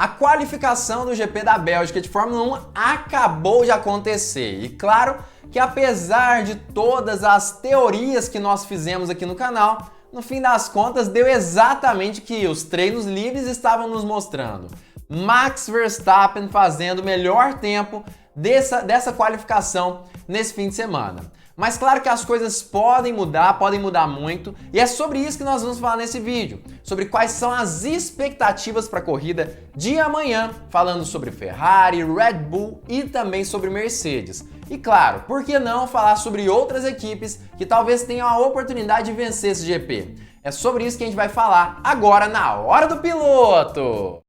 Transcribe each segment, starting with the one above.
A qualificação do GP da Bélgica de Fórmula 1 acabou de acontecer. E claro que apesar de todas as teorias que nós fizemos aqui no canal, no fim das contas deu exatamente o que os treinos livres estavam nos mostrando. Max Verstappen fazendo o melhor tempo dessa qualificação nesse fim de semana. Mas claro que as coisas podem mudar muito, e é sobre isso que nós vamos falar nesse vídeo, sobre quais são as expectativas para a corrida de amanhã, falando sobre Ferrari, Red Bull e também sobre Mercedes. E claro, por que não falar sobre outras equipes que talvez tenham a oportunidade de vencer esse GP? É sobre isso que a gente vai falar agora na Hora do Piloto!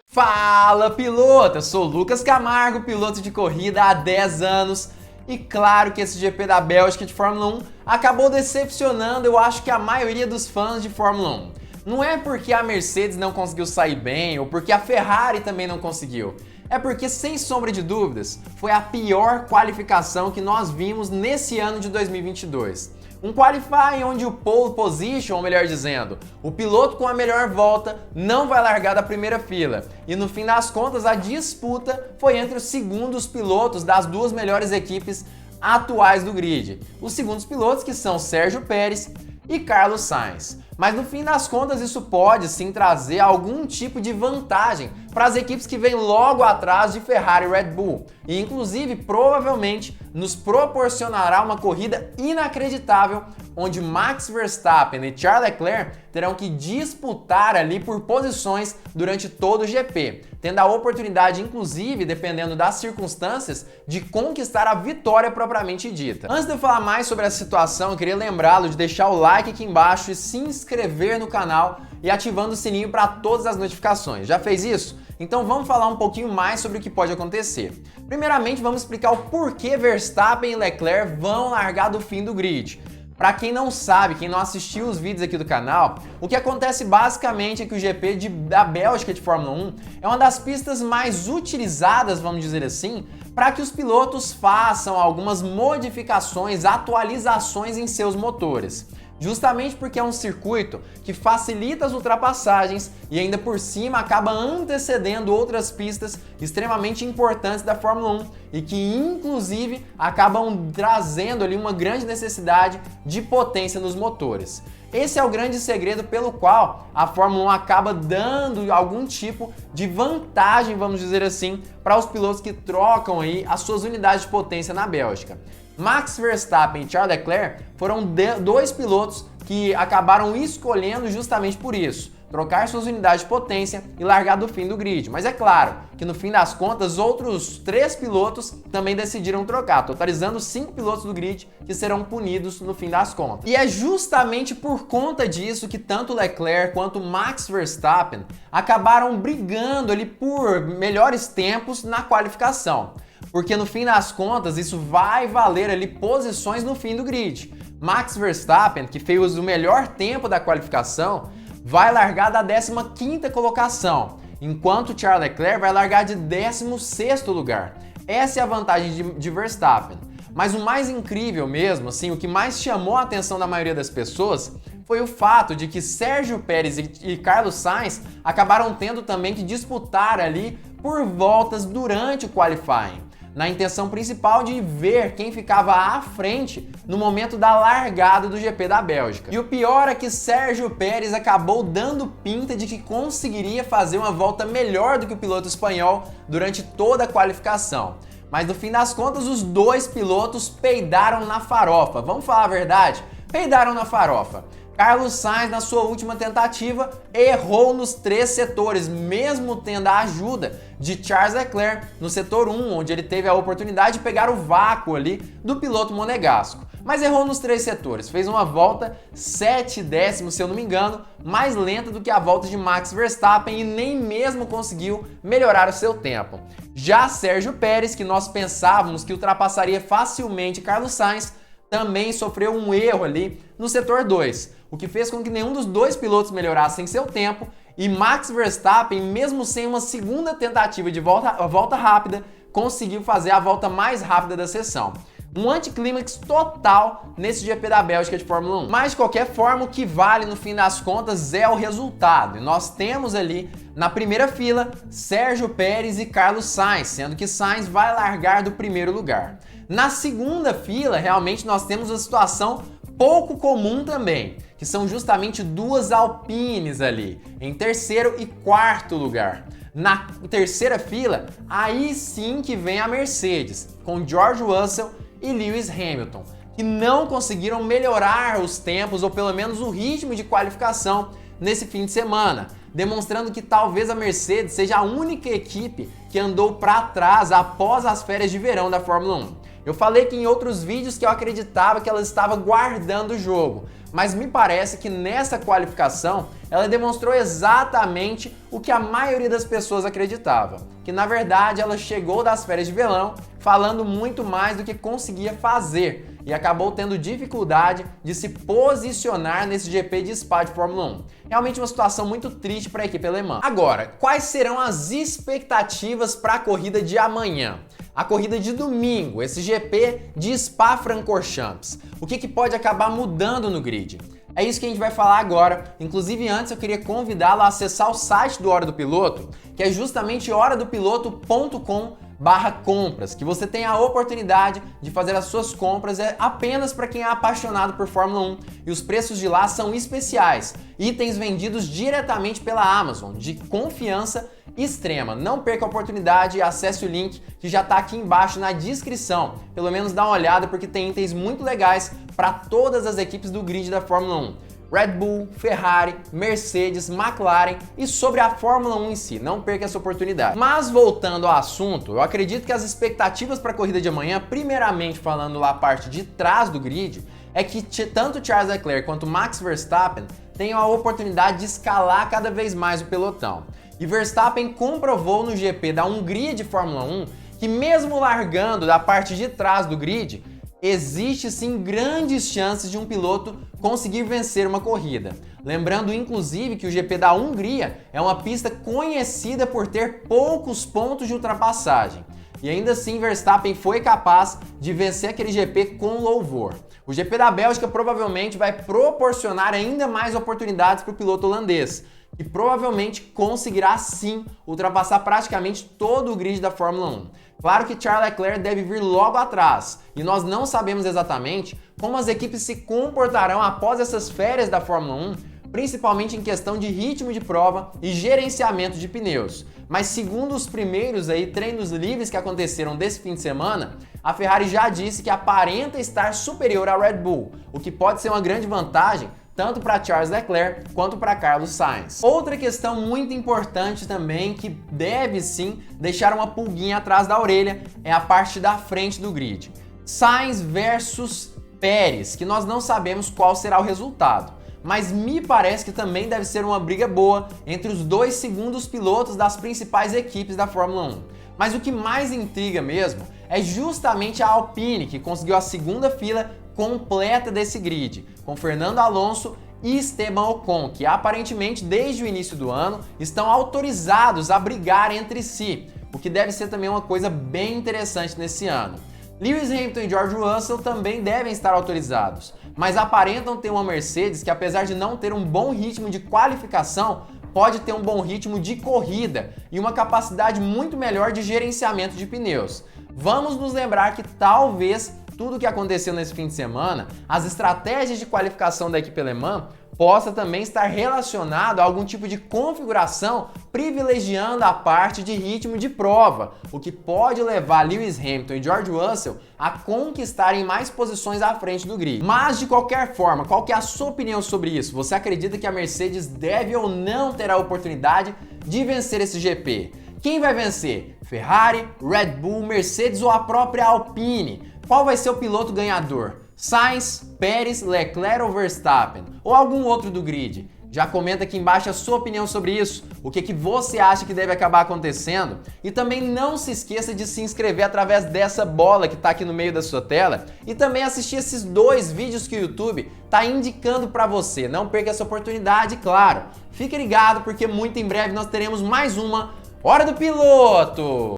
Fala, piloto! Eu sou o Lucas Camargo, piloto de corrida há 10 anos. E claro que esse GP da Bélgica de Fórmula 1 acabou decepcionando, eu acho que a maioria dos fãs de Fórmula 1. Não é porque a Mercedes não conseguiu sair bem ou porque a Ferrari também não conseguiu. É porque, sem sombra de dúvidas, foi a pior qualificação que nós vimos nesse ano de 2022. Um qualifying onde o pole position, ou melhor dizendo, o piloto com a melhor volta não vai largar da primeira fila. E no fim das contas, a disputa foi entre os segundos pilotos das duas melhores equipes atuais do grid. Os segundos pilotos que são Sérgio Pérez e Carlos Sainz. Mas no fim das contas isso pode sim trazer algum tipo de vantagem para as equipes que vêm logo atrás de Ferrari e Red Bull. E inclusive provavelmente nos proporcionará uma corrida inacreditável onde Max Verstappen e Charles Leclerc terão que disputar ali por posições durante todo o GP, tendo a oportunidade, inclusive, dependendo das circunstâncias, de conquistar a vitória propriamente dita. Antes de eu falar mais sobre essa situação, eu queria lembrá-lo de deixar o like aqui embaixo e se inscrever no canal e ativando o sininho para todas as notificações. Já fez isso? Então vamos falar um pouquinho mais sobre o que pode acontecer. Primeiramente, vamos explicar o porquê Verstappen e Leclerc vão largar do fim do grid. Para quem não sabe, quem não assistiu os vídeos aqui do canal, o que acontece basicamente é que o GP da Bélgica de Fórmula 1 é uma das pistas mais utilizadas, vamos dizer assim, para que os pilotos façam algumas modificações, atualizações em seus motores. Justamente porque é um circuito que facilita as ultrapassagens e ainda por cima acaba antecedendo outras pistas extremamente importantes da Fórmula 1 e que inclusive acabam trazendo ali uma grande necessidade de potência nos motores. Esse é o grande segredo pelo qual a Fórmula 1 acaba dando algum tipo de vantagem, vamos dizer assim, para os pilotos que trocam aí as suas unidades de potência na Bélgica. Max Verstappen e Charles Leclerc foram dois pilotos que acabaram escolhendo justamente por isso, trocar suas unidades de potência e largar do fim do grid. Mas é claro que no fim das contas, outros 3 pilotos também decidiram trocar, totalizando 5 pilotos do grid que serão punidos no fim das contas. E é justamente por conta disso que tanto Leclerc quanto Max Verstappen acabaram brigando ali por melhores tempos na qualificação. Porque no fim das contas isso vai valer ali posições no fim do grid. Max Verstappen, que fez o melhor tempo da qualificação, vai largar da 15ª colocação, enquanto Charles Leclerc vai largar de 16º lugar. Essa é a vantagem de Verstappen. Mas o mais incrível mesmo, assim, o que mais chamou a atenção da maioria das pessoas foi o fato de que Sérgio Pérez e Carlos Sainz acabaram tendo também que disputar ali por voltas durante o qualifying, na intenção principal de ver quem ficava à frente no momento da largada do GP da Bélgica. E o pior é que Sérgio Pérez acabou dando pinta de que conseguiria fazer uma volta melhor do que o piloto espanhol durante toda a qualificação. Mas no fim das contas, os dois pilotos peidaram na farofa. Vamos falar a verdade? Peidaram na farofa. Carlos Sainz, na sua última tentativa, errou nos 3 setores, mesmo tendo a ajuda de Charles Leclerc no setor 1, onde ele teve a oportunidade de pegar o vácuo ali do piloto monegasco. Mas errou nos 3 setores, fez uma volta 7 décimos, se eu não me engano, mais lenta do que a volta de Max Verstappen e nem mesmo conseguiu melhorar o seu tempo. Já Sérgio Pérez, que nós pensávamos que ultrapassaria facilmente Carlos Sainz, também sofreu um erro ali no setor 2, o que fez com que nenhum dos dois pilotos melhorassem seu tempo e Max Verstappen, mesmo sem uma segunda tentativa de volta rápida, conseguiu fazer a volta mais rápida da sessão. Um anticlímax total nesse GP da Bélgica de Fórmula 1. Mas de qualquer forma, o que vale no fim das contas é o resultado. E nós temos ali na primeira fila Sérgio Pérez e Carlos Sainz, sendo que Sainz vai largar do primeiro lugar. Na segunda fila, realmente nós temos uma situação pouco comum também, que são justamente duas Alpines ali, em terceiro e quarto lugar. Na terceira fila, aí sim que vem a Mercedes, com George Russell e Lewis Hamilton, que não conseguiram melhorar os tempos ou pelo menos o ritmo de qualificação nesse fim de semana, demonstrando que talvez a Mercedes seja a única equipe que andou para trás após as férias de verão da Fórmula 1. Eu falei que em outros vídeos que eu acreditava que ela estava guardando o jogo, mas me parece que nessa qualificação ela demonstrou exatamente o que a maioria das pessoas acreditava, que na verdade ela chegou das férias de verão falando muito mais do que conseguia fazer e acabou tendo dificuldade de se posicionar nesse GP de Spa de Fórmula 1. Realmente uma situação muito triste para a equipe alemã. Agora, quais serão as expectativas para a corrida de amanhã? A corrida de domingo, esse GP de Spa-Francorchamps. O que pode acabar mudando no grid? É isso que a gente vai falar agora. Inclusive, antes eu queria convidá-lo a acessar o site do Hora do Piloto, que é justamente horadopiloto.com/compras, que você tem a oportunidade de fazer as suas compras apenas para quem é apaixonado por Fórmula 1, e os preços de lá são especiais, itens vendidos diretamente pela Amazon, de confiança extrema. Não perca a oportunidade e acesse o link que já está aqui embaixo na descrição. Pelo menos dá uma olhada porque tem itens muito legais para todas as equipes do grid da Fórmula 1. Red Bull, Ferrari, Mercedes, McLaren e sobre a Fórmula 1 em si. Não perca essa oportunidade. Mas voltando ao assunto, eu acredito que as expectativas para a corrida de amanhã, primeiramente falando lá a parte de trás do grid, é que tanto Charles Leclerc quanto Max Verstappen tenham a oportunidade de escalar cada vez mais o pelotão. E Verstappen comprovou no GP da Hungria de Fórmula 1 que mesmo largando da parte de trás do grid, existe sim grandes chances de um piloto conseguir vencer uma corrida. Lembrando inclusive que o GP da Hungria é uma pista conhecida por ter poucos pontos de ultrapassagem. E ainda assim Verstappen foi capaz de vencer aquele GP com louvor. O GP da Bélgica provavelmente vai proporcionar ainda mais oportunidades para o piloto holandês, que provavelmente conseguirá sim ultrapassar praticamente todo o grid da Fórmula 1. Claro que Charles Leclerc deve vir logo atrás, e nós não sabemos exatamente como as equipes se comportarão após essas férias da Fórmula 1, principalmente em questão de ritmo de prova e gerenciamento de pneus. Mas segundo os primeiros treinos livres que aconteceram desse fim de semana, a Ferrari já disse que aparenta estar superior à Red Bull, o que pode ser uma grande vantagem tanto para Charles Leclerc quanto para Carlos Sainz. Outra questão muito importante também, que deve sim deixar uma pulguinha atrás da orelha, é a parte da frente do grid. Sainz versus Pérez, que nós não sabemos qual será o resultado, mas me parece que também deve ser uma briga boa entre os dois segundos pilotos das principais equipes da Fórmula 1. Mas o que mais intriga mesmo é justamente a Alpine, que conseguiu a segunda fila completa desse grid, com Fernando Alonso e Esteban Ocon, que aparentemente desde o início do ano estão autorizados a brigar entre si, o que deve ser também uma coisa bem interessante nesse ano. Lewis Hamilton e George Russell também devem estar autorizados, mas aparentam ter uma Mercedes que, apesar de não ter um bom ritmo de qualificação, pode ter um bom ritmo de corrida e uma capacidade muito melhor de gerenciamento de pneus. Vamos nos lembrar que talvez tudo o que aconteceu nesse fim de semana, as estratégias de qualificação da equipe alemã, possa também estar relacionado a algum tipo de configuração privilegiando a parte de ritmo de prova, o que pode levar Lewis Hamilton e George Russell a conquistarem mais posições à frente do grid. Mas de qualquer forma, qual que é a sua opinião sobre isso? Você acredita que a Mercedes deve ou não ter a oportunidade de vencer esse GP? Quem vai vencer? Ferrari, Red Bull, Mercedes ou a própria Alpine? Qual vai ser o piloto ganhador? Sainz, Pérez, Leclerc ou Verstappen? Ou algum outro do grid? Já comenta aqui embaixo a sua opinião sobre isso, o que você acha que deve acabar acontecendo. E também não se esqueça de se inscrever através dessa bola que está aqui no meio da sua tela e também assistir esses dois vídeos que o YouTube está indicando para você. Não perca essa oportunidade, claro. Fique ligado porque muito em breve nós teremos mais uma Hora do Piloto!